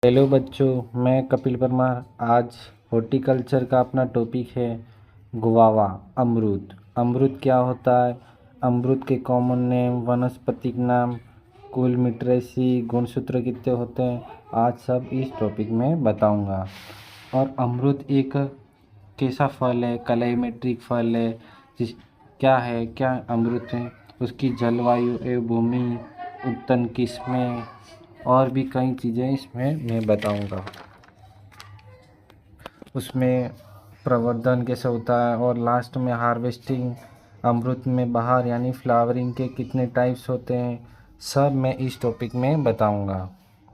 Hello बच्चों, मैं कपिल परमार। आज हॉर्टिकल्चर का अपना टॉपिक है गुआवा, अमरूद। अमरूद क्या होता है, अमरूद के कॉमन नेम, वनस्पतिक नाम, कुल मिट्रेसी, गुणसूत्र कितने होते हैं, आज सब इस टॉपिक में बताऊंगा। और अमरूद एक कैसा फल है, क्लाइमेट्रिक फल है, जिस क्या अमरूद है, उसकी जलवायु एवं भूमि, उत्पन्न किस्में और भी कई चीज़ें इसमें मैं बताऊंगा। उसमें प्रवर्धन कैसे होता है और लास्ट में हार्वेस्टिंग, अमरूद में बहार यानी फ्लावरिंग के कितने टाइप्स होते हैं, सब मैं इस टॉपिक में बताऊंगा।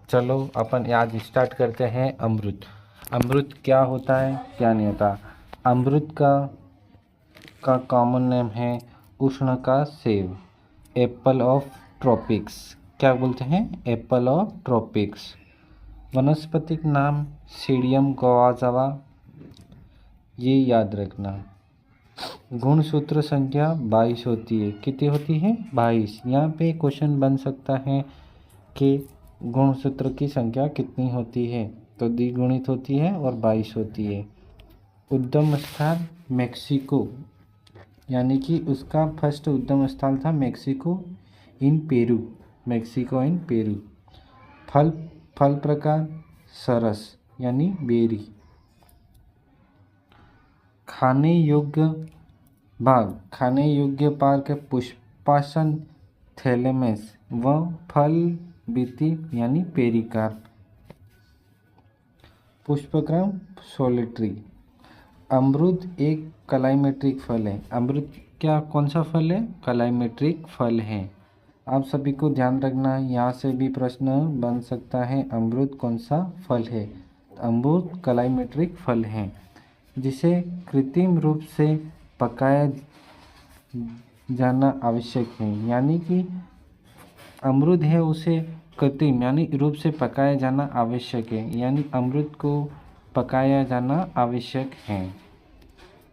चलो अपन आज स्टार्ट करते हैं। अमरूद अमरूद क्या होता है, क्या नहीं होता। अमरूद का कॉमन नेम है उष्ण का सेब, एप्पल ऑफ ट्रॉपिक्स। क्या बोलते हैं, एप्पल ऑफ ट्रॉपिक्स। वनस्पतिक नाम सीडियम गुआवाज़ा, ये याद रखना। गुणसूत्र संख्या 22 होती है। कितनी होती है, 22। यहाँ पे क्वेश्चन बन सकता है कि गुणसूत्र की संख्या कितनी होती है, तो द्विगुणित होती है और 22 होती है। उद्गम स्थान मेक्सिको, यानी कि उसका फर्स्ट उद्गम स्थल था मेक्सिको इन पेरू, मेक्सिको इन पेरू। फल प्रकार सरस यानी बेरी। खाने योग्य पार्क पुष्पासन थैलेमस व फल बीती यानी पेरिकार्प। पुष्पक्रम सोलिटरी। अमरूद एक क्लाइमेट्रिक फल है। अमरूद क्या, कौन सा फल है, क्लाइमेट्रिक फल है। आप सभी को ध्यान रखना, यहाँ से भी प्रश्न बन सकता है, अमरूद कौन सा फल है। अमरूद क्लाइमेट्रिक फल है जिसे कृत्रिम रूप से पकाया जाना आवश्यक है। यानी कि अमरूद है उसे कृत्रिम यानी रूप से पकाया जाना आवश्यक है, यानी अमरूद को पकाया जाना आवश्यक है।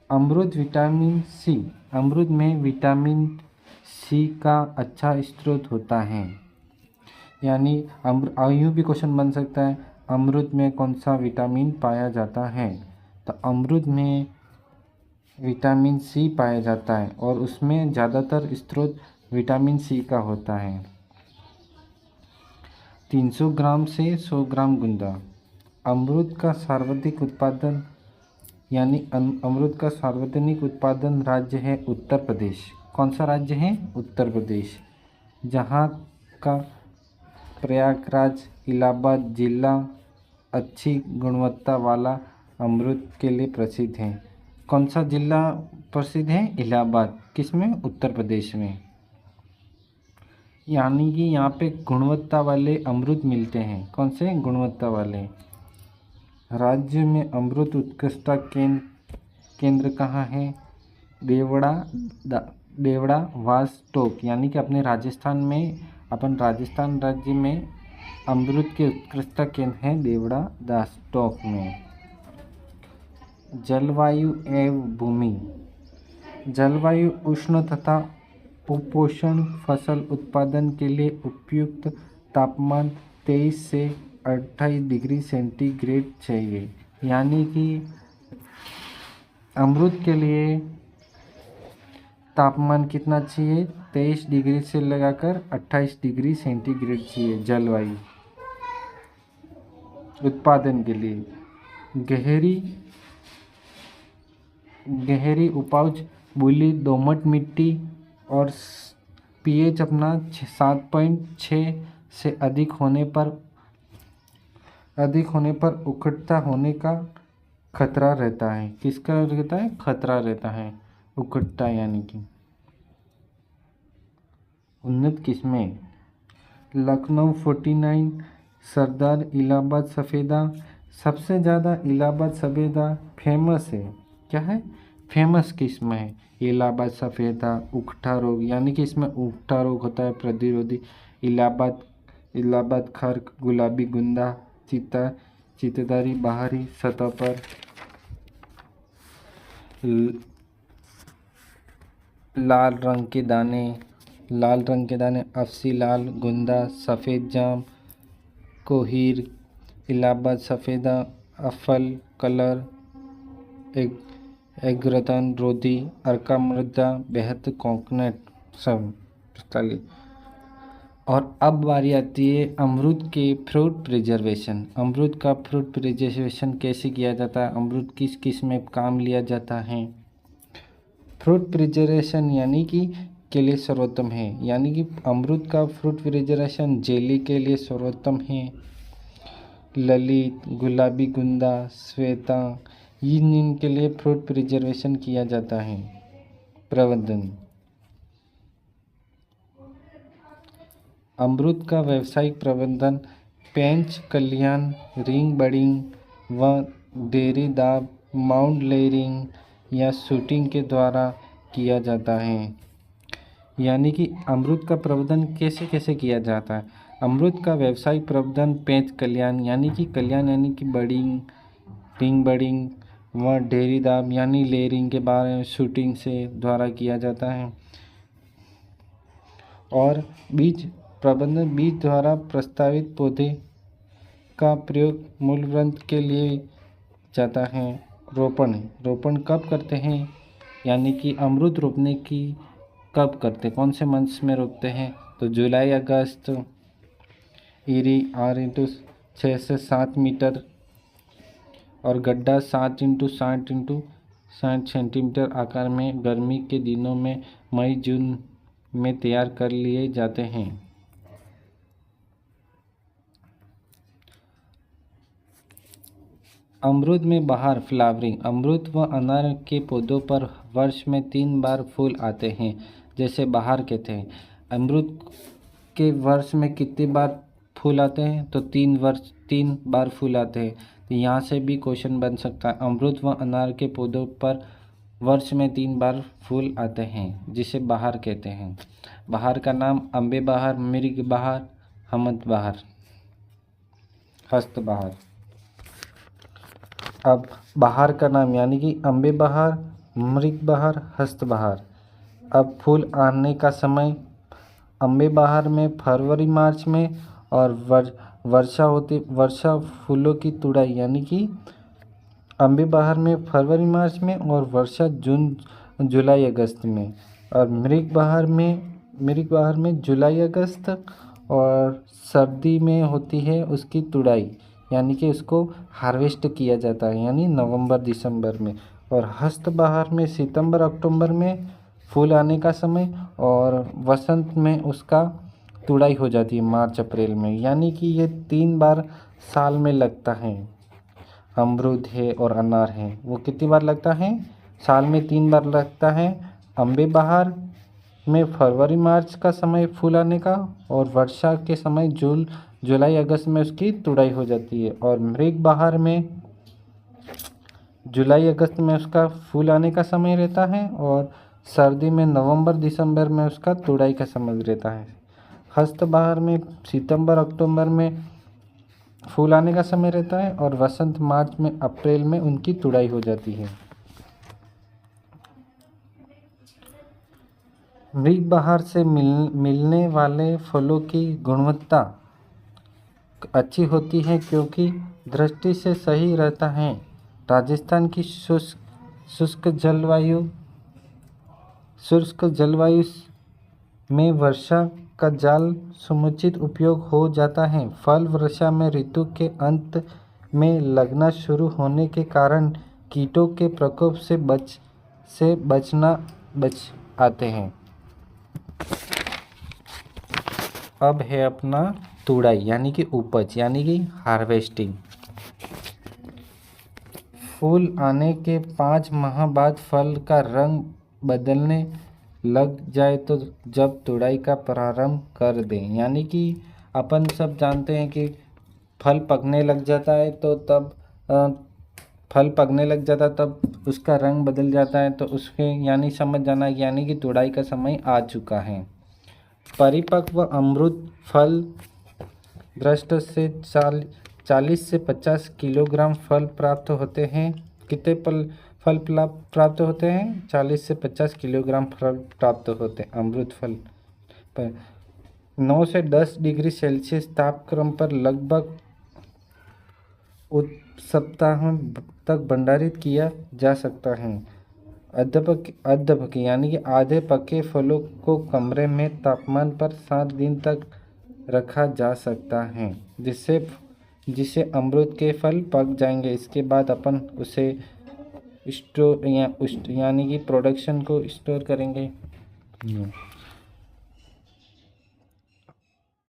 अमरूद विटामिन सी, अमरूद में विटामिन सी का अच्छा स्रोत होता है। यानी यूँ भी क्वेश्चन बन सकता है, अमरूद में कौन सा विटामिन पाया जाता है, तो अमरूद में विटामिन सी पाया जाता है और उसमें ज़्यादातर स्रोत विटामिन सी का होता है। 300 ग्राम से 100 ग्राम गुंदा। अमरूद का सर्वाधिक उत्पादन यानी अमरूद का सार्वजनिक उत्पादन राज्य है उत्तर प्रदेश। कौन सा राज्य है, उत्तर प्रदेश, जहाँ का प्रयागराज इलाहाबाद जिला अच्छी गुणवत्ता वाला अमरूद के लिए प्रसिद्ध है। कौन सा जिला प्रसिद्ध है, इलाहाबाद, किसमें, उत्तर प्रदेश में। यानी कि यहाँ पे गुणवत्ता वाले अमरूद मिलते हैं। कौन से, गुणवत्ता वाले। राज्य में अमरूद उत्कृष्टता केंद्र कहाँ है, देवड़ा वासटोक, यानी कि अपने राजस्थान में, अपन राजस्थान राज्य में अमरूद के उत्कृष्टता केंद्र हैं देवड़ा दासटोक में। जलवायु एवं भूमि। जलवायु उष्ण तथा उपोष्ण फसल उत्पादन के लिए उपयुक्त तापमान 23 से 28 डिग्री सेंटीग्रेड चाहिए। यानी कि अमरूद के लिए तापमान कितना चाहिए, 23 डिग्री से लगाकर 28 डिग्री सेंटीग्रेड चाहिए जलवायु उत्पादन के लिए। गहरी उपज बूली दोमट मिट्टी और पीएच अपना 7.6 से अधिक होने पर उकट्ठा होने का खतरा रहता है। किसका रहता है, खतरा रहता है, उकट्ठा यानी कि। उन्नत किस्में लखनऊ 49, सरदार, इलाहाबाद सफ़ेदा। सबसे ज़्यादा इलाहाबाद सफ़ेदा फेमस है। क्या है, फेमस किस्म है इलाहाबाद सफ़ेदा। उकठा रोग यानी कि इसमें उकठा रोग होता है, प्रतिरोधी। इलाहाबाद खर, गुलाबी गुंदा, चित्तदारी बाहरी सतह पर, लाल रंग के दाने, अफसी लाल गुंदा, सफ़ेद जाम, कोहीर, इलाहाबाद सफ़ेदा, अफल कलर, एग्रतन, रोधी, अर्का मृदा, बेहद कोकोनट सब 45। और अब बारी आती है अमरूद के फ्रूट प्रिजर्वेशन। अमरूद का फ्रूट प्रिजर्वेशन कैसे किया जाता है, अमरूद किस किस में काम लिया जाता है। फ्रूट प्रिजर्वेशन यानी कि के लिए सर्वोत्तम है, यानी कि अमरूद का फ्रूट प्रिजर्वेशन जेली के लिए सर्वोत्तम है। ललित, गुलाबी गुंदा, श्वेता, इनके लिए फ्रूट प्रिजर्वेशन किया जाता है। प्रबंधन। अमरूद का व्यावसायिक प्रबंधन पेंच, कल्याण, रिंग बडिंग व डेयरी दाब, माउंट लेयरिंग या शूटिंग के द्वारा किया जाता है। यानी कि अमरूद का प्रबंधन कैसे कैसे किया जाता है। अमरूद का व्यावसायिक प्रबंधन पेंच, कल्याण यानी कि बडिंग, रिंग बडिंग व डेयरी दाब यानी लेयरिंग के बारे में शूटिंग से द्वारा किया जाता है। और बीज प्रबंधन, बीज द्वारा प्रस्तावित पौधे का प्रयोग मूलवृंत के लिए जाता है। रोपण कब करते हैं, यानी कि अमरूद रोपने की कब करते, कौन से मंथ में रोपते हैं, तो जुलाई अगस्त। ईरी 8x6 से 7 मीटर और गड्ढा 7x60 सेंटीमीटर आकार में गर्मी के दिनों में मई जून में तैयार कर लिए जाते हैं। अमरूद में बहार फ्लावरिंग। अमरूद व अनार के पौधों पर वर्ष में 3 बार फूल आते हैं, जैसे बहार के थे। अमरूद के वर्ष में कितनी बार फूल आते हैं, तो 3 बार फूल आते हैं। तो यहाँ से भी क्वेश्चन बन सकता है, अमरूद व अनार के पौधों पर वर्ष में 3 बार फूल आते हैं, जिसे बहार कहते हैं। बहार का नाम अम्बे बहार, मृग बहार, हमद बहार, हस्त बहार। अब बहार का नाम यानी कि अम्बे बहार, मृग बहार, हस्त बहार। अब फूल आने का समय अम्बे बहार में फरवरी मार्च में, और वर्षा फूलों की तुड़ाई यानी कि अम्बे बहार में फरवरी मार्च में और वर्षा जून जुलाई अगस्त में। और मृग बहार में जुलाई अगस्त और सर्दी में होती है उसकी तुड़ाई, यानी कि उसको हार्वेस्ट किया जाता है, यानी नवंबर दिसंबर में। और हस्त बहार में सितंबर अक्टूबर में फूल आने का समय, और वसंत में उसका तुड़ाई हो जाती है मार्च अप्रैल में। यानी कि ये 3 बार साल में लगता है। अमरूद है और अनार है, वो कितनी बार लगता है, साल में 3 बार लगता है। अम्बे बहार में फरवरी मार्च का समय फूल आने का, और वर्षा के समय जुलाई अगस्त में उसकी तुड़ाई हो जाती है। और मृग बहार में जुलाई अगस्त में उसका फूल आने का समय रहता है, और सर्दी में नवंबर दिसंबर में उसका तुड़ाई का समय रहता है। हस्त बहार में सितंबर अक्टूबर में फूल आने का समय रहता है, और वसंत मार्च में अप्रैल में उनकी तुड़ाई हो जाती है। मृग बहार से मिलने वाले फलों की गुणवत्ता अच्छी होती है, क्योंकि दृष्टि से सही रहता है। राजस्थान की शुष्क जलवायु में वर्षा का जल समुचित उपयोग हो जाता है। फल वर्षा में ऋतु के अंत में लगना शुरू होने के कारण कीटों के प्रकोप से बच आते हैं। अब है अपना तुड़ाई यानी कि उपज यानी कि हार्वेस्टिंग। फूल आने के 5 माह बाद फल का रंग बदलने लग जाए तो जब तुड़ाई का प्रारंभ कर दें, यानी कि अपन सब जानते हैं कि फल पकने लग जाता है तो तब उसका रंग बदल जाता है, तो उसके यानी समझ जाना यानी कि तुड़ाई का समय आ चुका है। परिपक्व अमरूद फल दृष्ट से 40 से 50 किलोग्राम फल प्राप्त होते हैं। कितने फल प्राप्त होते हैं, 40 से 50 किलोग्राम फल प्राप्त होते हैं। अमरूद फल पर 9 से 10 डिग्री सेल्सियस तापक्रम पर लगभग सप्ताहों तक भंडारित किया जा सकता है। अर्धपके यानी कि आधे पके फलों को कमरे में तापमान पर 7 दिन तक रखा जा सकता है, जिससे अमरूद के फल पक जाएंगे। इसके बाद अपन उसे स्टोर यानी कि प्रोडक्शन को स्टोर करेंगे।